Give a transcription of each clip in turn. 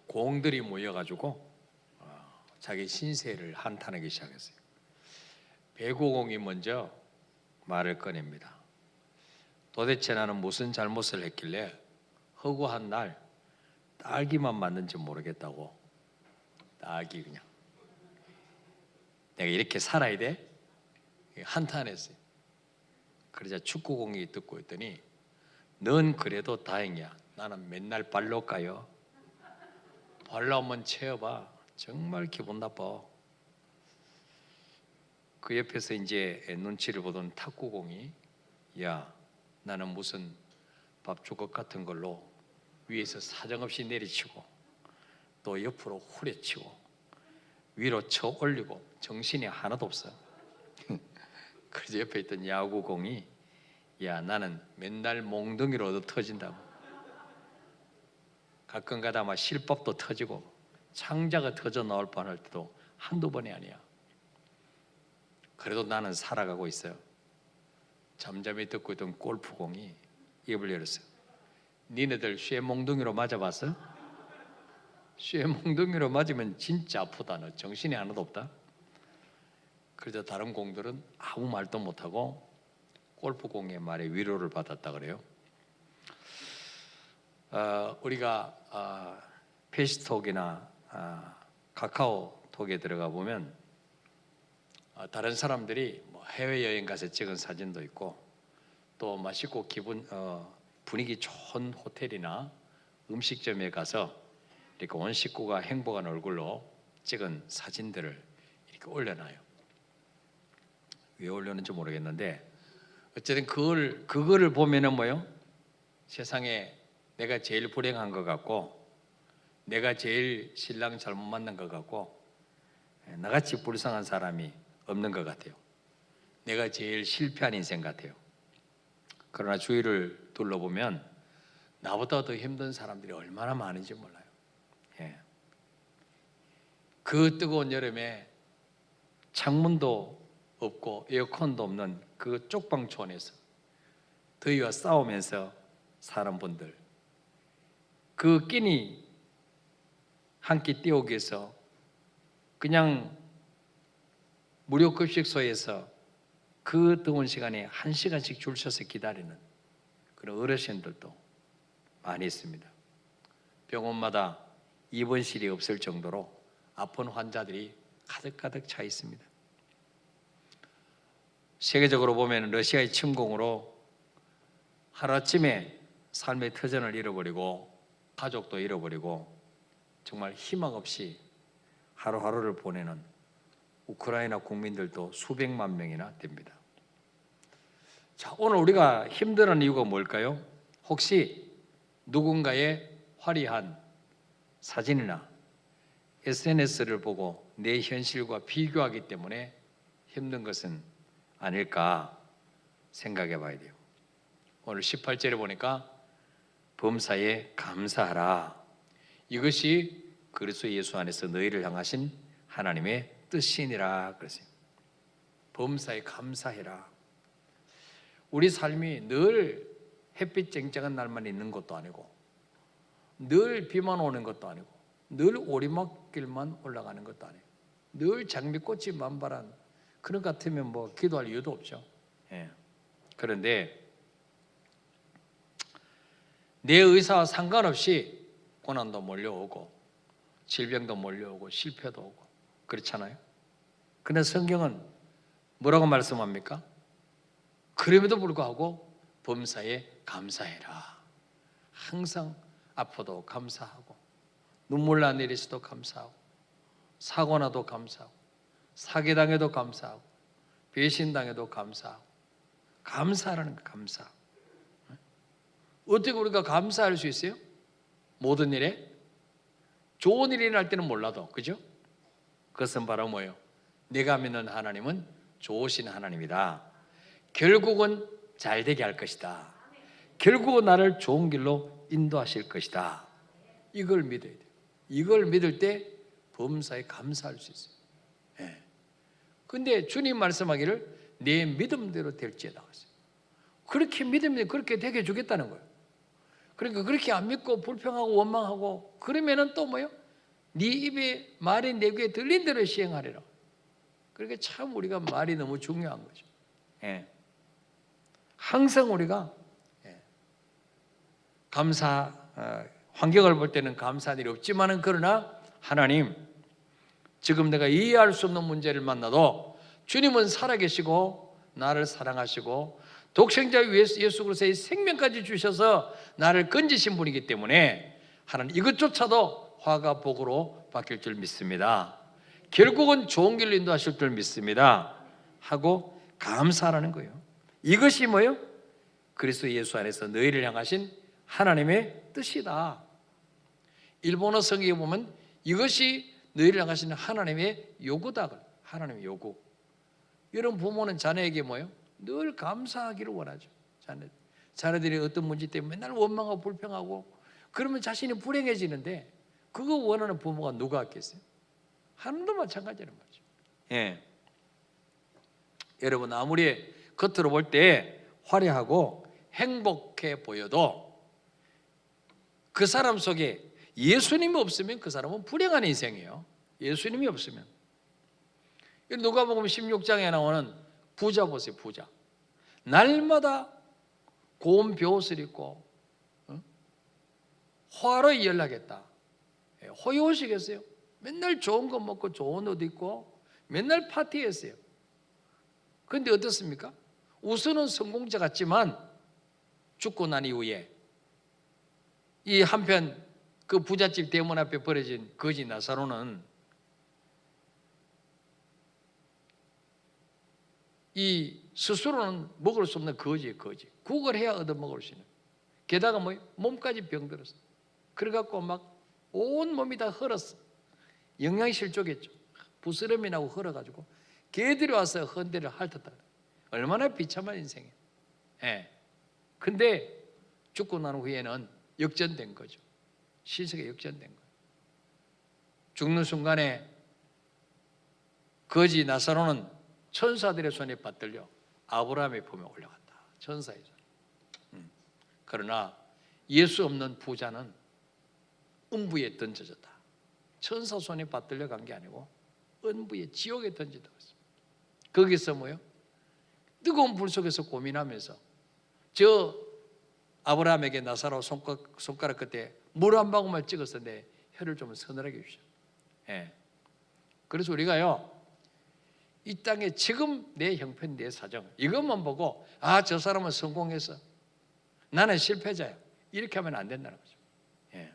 공들이 모여가지고 자기 신세를 한탄하기 시작했어요. 배구공이 먼저 말을 꺼냅니다. 도대체 나는 무슨 잘못을 했길래 허구한 날 딸기만 맞는지 모르겠다고. 딸기 그냥 내가 이렇게 살아야 돼? 한탄했어요. 그러자 축구공이 듣고 있더니 넌 그래도 다행이야. 나는 맨날 발로 까요. 발로 한번 채워봐. 정말 기분 나빠. 그 옆에서 이제 눈치를 보던 탁구공이 야 나는 무슨 밥주걱 같은 걸로 위에서 사정없이 내리치고 또 옆으로 후려치고 위로 쳐 올리고 정신이 하나도 없어. 그래서 옆에 있던 야구공이 야 나는 맨날 몽둥이로도 터진다고. 가끔가다 막 실밥도 터지고 창자가 터져 나올 뻔할 때도 한두 번이 아니야. 그래도 나는 살아가고 있어요. 잠잠히 듣고 있던 골프공이 입을 열었어요. 니네들 쇠몽둥이로 맞아봤어? 쇠몽둥이로 맞으면 진짜 아프다. 너 정신이 하나도 없다. 그래서 다른 공들은 아무 말도 못하고 골프공의 말에 위로를 받았다 그래요. 우리가 페이스톡이나 카카오톡에 들어가 보면 다른 사람들이 뭐 해외여행 가서 찍은 사진도 있고 또 맛있고 분위기 좋은 호텔이나 음식점에 가서 이렇게 온 식구가 행복한 얼굴로 찍은 사진들을 이렇게 올려놔요. 왜 올려는지 모르겠는데 어쨌든 그거를 보면은 뭐요? 세상에 내가 제일 불행한 것 같고 내가 제일 신랑 잘못 만난 것 같고 나같이 불쌍한 사람이 없는 것 같아요. 내가 제일 실패한 인생 같아요. 그러나 주위를 둘러보면 나보다 더 힘든 사람들이 얼마나 많은지 몰라요. 그 뜨거운 여름에 창문도 없고 에어컨도 없는 그 쪽방촌에서 더위와 싸우면서 사는 분들, 그 끼니 한 끼 때우기 위해서 그냥 무료급식소에서 그 더운 시간에 1시간씩 줄 서서 기다리는 그런 어르신들도 많이 있습니다. 병원마다 입원실이 없을 정도로 아픈 환자들이 가득가득 차 있습니다. 세계적으로 보면 러시아의 침공으로 하루아침에 삶의 터전을 잃어버리고 가족도 잃어버리고 정말 희망 없이 하루하루를 보내는 우크라이나 국민들도 수백만 명이나 됩니다. 자, 오늘 우리가 힘들어하는 이유가 뭘까요? 혹시 누군가의 화려한 사진이나 SNS를 보고 내 현실과 비교하기 때문에 힘든 것은 아닐까 생각해 봐야 돼요. 오늘 18절에 보니까 범사에 감사하라. 이것이 그리스도 예수 안에서 너희를 향하신 하나님의 뜻이니라 그랬어요. 범사에 감사해라. 우리 삶이 늘 햇빛 쨍쨍한 날만 있는 것도 아니고 늘 비만 오는 것도 아니고 늘 오리막길만 올라가는 것도 아니고 늘 장미꽃이 만발한 그런 것 같으면 뭐 기도할 이유도 없죠. 그런데 내 의사와 상관없이 고난도 몰려오고 질병도 몰려오고 실패도 오고 그렇잖아요. 그런데 성경은 뭐라고 말씀합니까? 그럼에도 불구하고 범사에 감사해라. 항상 아파도 감사하고 눈물 나 내리서도 감사하고 사고 나도 감사하고 사기당해도 감사하고 배신당해도 감사하고 감사라는 거 감사. 어떻게 우리가 감사할 수 있어요? 모든 일에? 좋은 일이 일어날 때는 몰라도, 그죠? 그것은 바로 뭐예요? 내가 믿는 하나님은 좋으신 하나님이다. 결국은 잘 되게 할 것이다. 결국은 나를 좋은 길로 인도하실 것이다. 이걸 믿어야 돼요. 이걸 믿을 때 범사에 감사할 수 있어요. 근데 주님 말씀하기를 내 믿음대로 될지어다. 그렇게 믿으면 그렇게 되게 주겠다는 거예요. 그러니까 그렇게 안 믿고 불평하고 원망하고 그러면은 또 뭐요? 네 입에 말이 내 귀에 들린 대로 시행하리라. 그러니까 참 우리가 말이 너무 중요한 거죠. 예. 항상 우리가 환경을 볼 때는 감사한 일이 없지만은 그러나 하나님, 지금 내가 이해할 수 없는 문제를 만나도 주님은 살아계시고 나를 사랑하시고 독생자 예수 그리스도의 생명까지 주셔서 나를 건지신 분이기 때문에 하나님 이것조차도 화가 복으로 바뀔 줄 믿습니다. 결국은 좋은 길로 인도하실 줄 믿습니다 하고 감사하라는 거예요. 이것이 뭐예요? 그리스도 예수 안에서 너희를 향하신 하나님의 뜻이다. 일본어 성경에 보면 이것이 너희를 향하시는 하나님의 요구다. 하나님의 요구. 이런 부모는 자녀에게 뭐예요? 늘 감사하기를 원하죠. 자녀들이 어떤 문제 때문에 맨날 원망하고 불평하고 그러면 자신이 불행해지는데 그거 원하는 부모가 누가 있겠어요? 하나님도 마찬가지라는 거죠. 예. 여러분 아무리 겉으로 볼 때 화려하고 행복해 보여도 그 사람 속에 예수님이 없으면 그 사람은 불행한 인생이에요. 예수님이 없으면. 누가복음 16장에 나오는 부자 보세요. 부자. 날마다 고운 벼옷을 입고 화로 연락했다. 호의호식했어요. 맨날 좋은 거 먹고 좋은 옷 입고 맨날 파티했어요. 그런데 어떻습니까? 우선은 성공자 같지만 죽고 난 이후에 이 한편 그 부잣집 대문 앞에 버려진 거지 나사로는 이 스스로는 먹을 수 없는 거지예요. 거지. 구걸해야 얻어먹을 수 있는. 게다가 뭐예요? 몸까지 병들었어. 그래갖고 막 온 몸이 다 헐었어. 영양실조겠죠. 부스럼이 나고 헐어가지고 개들이 와서 헌대를 핥았다. 얼마나 비참한 인생이에요. 예. 근데 죽고 난 후에는 역전된 거죠. 실세가 역전된 거예요. 죽는 순간에 거지 나사로는 천사들의 손에 받들려 아브라함의 품에 올라갔다. 천사의 손. 그러나 예수 없는 부자는 음부에 던져졌다. 천사 손에 받들려 간 게 아니고 음부의 지옥에 던져졌다. 거기서 뭐요? 뜨거운 불 속에서 고민하면서 저 아브라함에게 나사로 손가락 끝에 물 한 방울만 찍어서 내 혀를 좀 서늘하게 해주셔. 예. 그래서 우리가요 이 땅에 지금 내 형편, 내 사정 이것만 보고 저 사람은 성공해서 나는 실패자야 이렇게 하면 안 된다는 거죠. 예.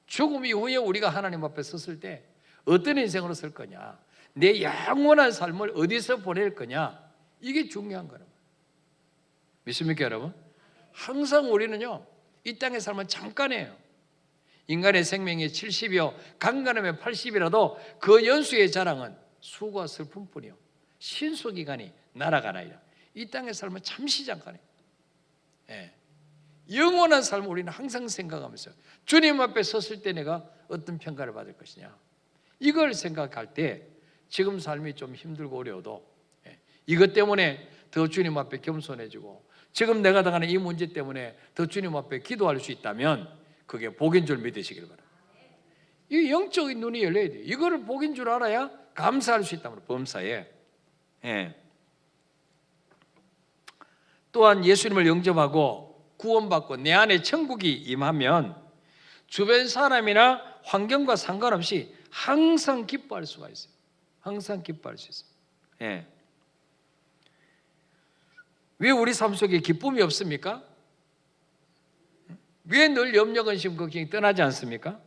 죽음 이후에 우리가 하나님 앞에 섰을 때 어떤 인생으로 설 거냐, 내 영원한 삶을 어디서 보낼 거냐, 이게 중요한 거라고. 믿습니까 여러분? 항상 우리는요 이 땅의 삶은 잠깐이에요. 인간의 생명이 70이요 강간하면 80이라도 그 연수의 자랑은 수고와 슬픔뿐이요 신수기간이 날아가나이다. 이 땅의 삶은 잠시 잠깐이에요. 예. 영원한 삶을 우리는 항상 생각하면서 주님 앞에 섰을 때 내가 어떤 평가를 받을 것이냐, 이걸 생각할 때 지금 삶이 좀 힘들고 어려워도 이것 때문에 더 주님 앞에 겸손해지고 지금 내가 당하는 이 문제 때문에 더 주님 앞에 기도할 수 있다면 그게 복인 줄 믿으시길 바랍니다. 이 영적인 눈이 열려야 돼요. 이거를 복인 줄 알아야 감사할 수 있다면 범사에. 예. 또한 예수님을 영접하고 구원받고 내 안에 천국이 임하면 주변 사람이나 환경과 상관없이 항상 기뻐할 수가 있어요. 항상 기뻐할 수 있어요. 예. 왜 우리 삶 속에 기쁨이 없습니까? 왜 늘 염려, 근심, 걱정이 떠나지 않습니까?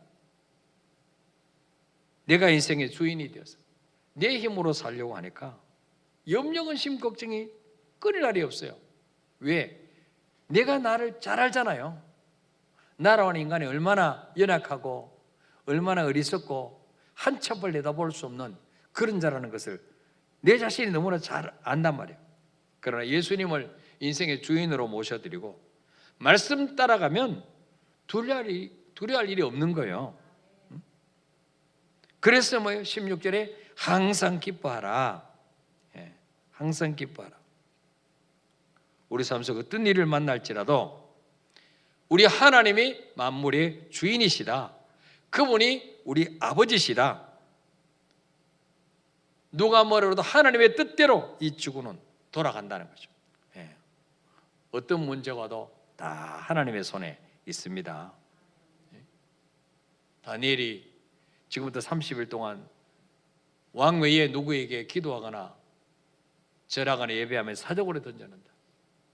내가 인생의 주인이 되어서 내 힘으로 살려고 하니까 염려, 근심, 걱정이 끊을 날이 없어요. 왜? 내가 나를 잘 알잖아요. 나라는 인간이 얼마나 연약하고 얼마나 어리석고 한참을 내다볼 수 없는 그런 자라는 것을 내 자신이 너무나 잘 안단 말이에요. 그러나 예수님을 인생의 주인으로 모셔드리고 말씀 따라가면 두려워할 일이 없는 거예요. 그래서 뭐예요? 16절에 항상 기뻐하라. 예, 항상 기뻐하라. 우리 삶 속 어떤 일을 만날지라도 우리 하나님이 만물의 주인이시다. 그분이 우리 아버지시다. 누가 뭐라도 하나님의 뜻대로 이 지구는 돌아간다는 거죠. 예. 어떤 문제가 와도 다 하나님의 손에 있습니다. 예. 다니엘이 지금부터 30일 동안 왕 외에 누구에게 기도하거나 절하거나 예배하면 사적으로 던져낸다.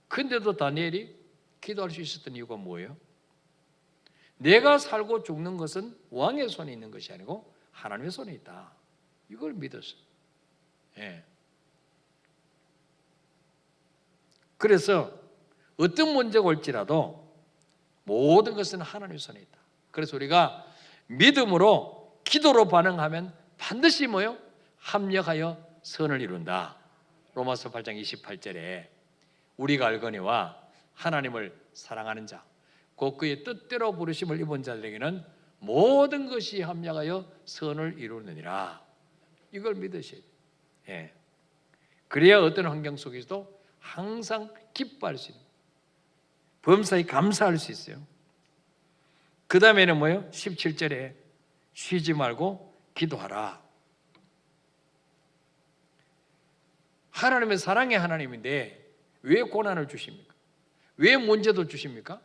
근데도 다니엘이 기도할 수 있었던 이유가 뭐예요? 내가 살고 죽는 것은 왕의 손에 있는 것이 아니고 하나님의 손에 있다. 이걸 믿었어요. 예. 그래서 어떤 문제가 올지라도 모든 것은 하나님의 손에 있다. 그래서 우리가 믿음으로 기도로 반응하면 반드시 뭐요? 합력하여 선을 이룬다. 로마서 8장 28절에 우리가 알거니와 하나님을 사랑하는 자 곧 그의 뜻대로 부르심을 입은 자들에게는 모든 것이 합력하여 선을 이루느니라. 이걸 믿으셔야 돼요. 예. 그래야 어떤 환경 속에서도 항상 기뻐할 수 있는, 범사에 감사할 수 있어요. 그 다음에는 뭐예요? 17절에 쉬지 말고 기도하라. 하나님은 사랑의 하나님인데 왜 고난을 주십니까? 왜 문제도 주십니까?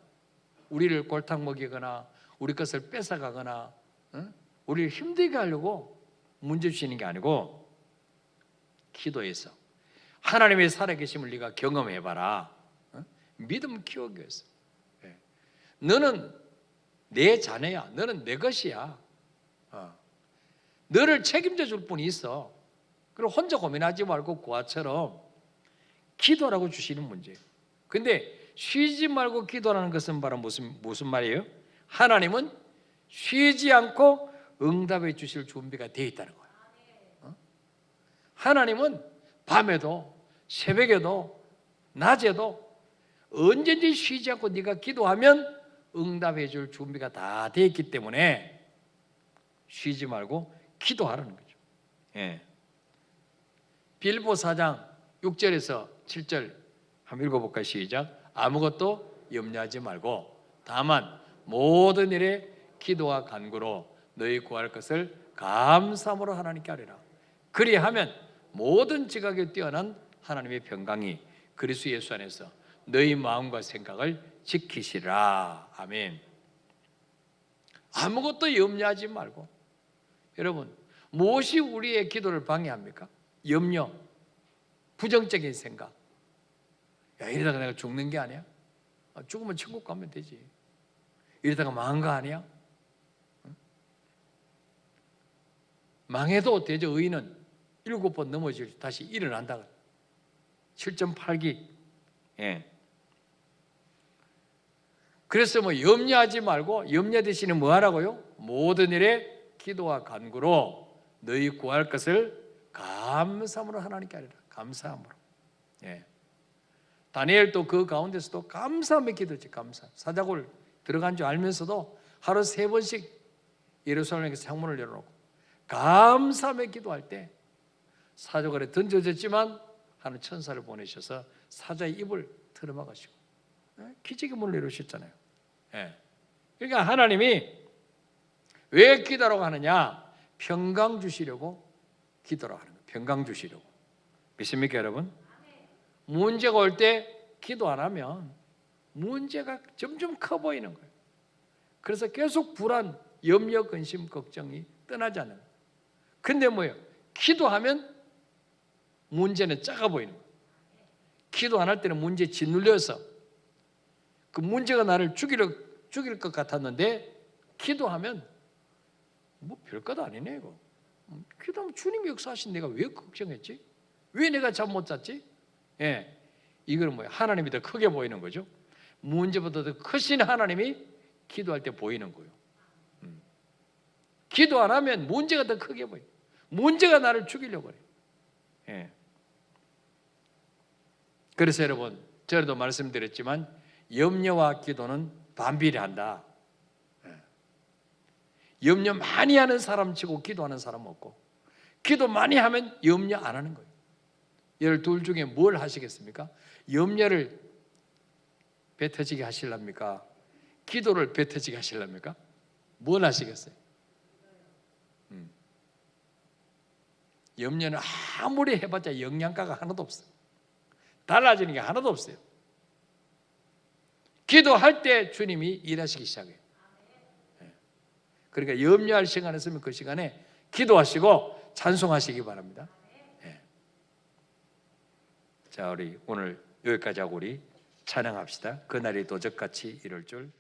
우리를 골탕 먹이거나 우리 것을 뺏어가거나 우리를 힘들게 하려고 문제 주시는 게 아니고 기도해서 하나님의 살아계심을 네가 경험해봐라. 믿음 키우기 위해서. 너는 내 자녀야. 너는 내 것이야. 너를 책임져 줄 분이 있어. 그리고 혼자 고민하지 말고 고아처럼 기도라고 주시는 문제예요. 근데 쉬지 말고 기도하는 것은 바로 무슨 말이에요? 하나님은 쉬지 않고 응답해 주실 준비가 되어 있다는 거예요. 하나님은 밤에도 새벽에도 낮에도 언제든지 쉬지 않고 네가 기도하면 응답해 줄 준비가 다 되어 있기 때문에 쉬지 말고 기도하라는 거죠. 예. 빌보 4장 6절에서 7절 한번 읽어볼까요? 시작. 아무것도 염려하지 말고 다만 모든 일에 기도와 간구로 너희 구할 것을 감사함으로 하나님께 아뢰라. 그리하면 모든 지각에 뛰어난 하나님의 평강이 그리스도 예수 안에서 너희 마음과 생각을 지키시라. 아멘. 아무것도 염려하지 말고. 여러분, 무엇이 우리의 기도를 방해합니까? 염려, 부정적인 생각. 야, 이러다가 내가 죽는 게 아니야? 죽으면 천국 가면 되지. 이러다가 망한 거 아니야? 망해도 대저 의인은 7번 넘어질 다시 일어난다. 7.8기. 예. 그래서 뭐 염려하지 말고 염려 대신에 뭐 하라고요? 모든 일에 기도와 간구로 너희 구할 것을 감사함으로 하나님께 아뢰라. 감사함으로. 예. 다니엘도 그 가운데서도 감사함의 기도지. 감사. 사자굴 들어간 줄 알면서도 하루 3번씩 예루살렘에서 창문을 열어놓고 감사함의 기도할 때 사자굴에 던져졌지만 하는 천사를 보내셔서 사자의 입을 틀어막으시고 기적의 문을 열으셨잖아요. 예. 그러니까 하나님이 왜 기도라고 하느냐? 평강 주시려고 기도라고 하는 거예요. 평강 주시려고. 믿습니까, 여러분? 문제가 올 때 기도 안 하면 문제가 점점 커 보이는 거예요. 그래서 계속 불안, 염려, 근심, 걱정이 떠나지 않는 거예요. 근데 뭐예요? 기도하면 문제는 작아 보이는 거예요. 기도 안 할 때는 문제에 짓눌려서 그 문제가 나를 죽일 것 같았는데 기도하면 뭐 별것 아니네 이거. 기도하면 주님이 역사하신 내가 왜 걱정했지? 왜 내가 잠 못 잤지? 예, 이거는 뭐예요? 하나님이 더 크게 보이는 거죠. 문제보다 더 크신 하나님이 기도할 때 보이는 거예요. 기도 안 하면 문제가 더 크게 보여요. 문제가 나를 죽이려고 해요. 예. 그래서 여러분, 저도 말씀드렸지만 염려와 기도는 반비례한다. 예. 염려 많이 하는 사람 치고 기도하는 사람 없고, 기도 많이 하면 염려 안 하는 거예요. 여러분 둘 중에 뭘 하시겠습니까? 염려를 배 터지게 하실랍니까? 기도를 배 터지게 하시렵니까? 뭘 하시겠어요? 염려는 아무리 해봤자 영양가가 하나도 없어요. 달라지는 게 하나도 없어요. 기도할 때 주님이 일하시기 시작해요. 그러니까 염려할 시간에 있으면 그 시간에 기도하시고 찬송하시기 바랍니다. 자, 우리 오늘 여기까지 하고 우리 찬양합시다. 그날이 도적같이 이룰 줄